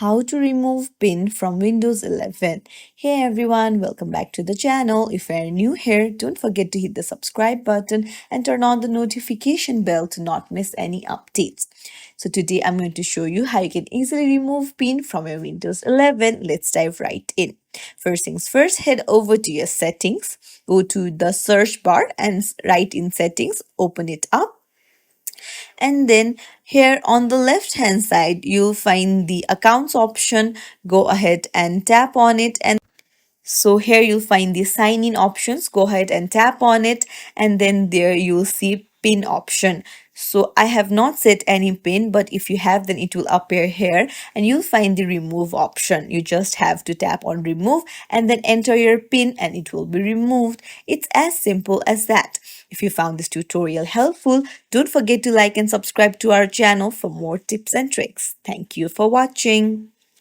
how to remove pin from Windows 11. Hey everyone, welcome back to the channel. If you're new here, don't forget to hit the subscribe button and turn on the notification bell to not miss any updates. So today I'm going to show you how you can easily remove pin from your Windows 11. Let's dive right in. First things first, head over to your settings, go to the search bar and write in settings, open it up, and then here on the left hand side you'll find the accounts option. Go ahead and tap on it, and so here you'll find the sign in options. Go ahead and tap on it, and then there you'll see pin option. So I have not set any pin, but if you have, then it will appear here, and you'll find the remove option. You just have to tap on remove and then enter your pin and it will be removed. It's as simple as that. If you found this tutorial helpful, don't forget to like and subscribe to our channel for more tips and tricks. Thank you for watching.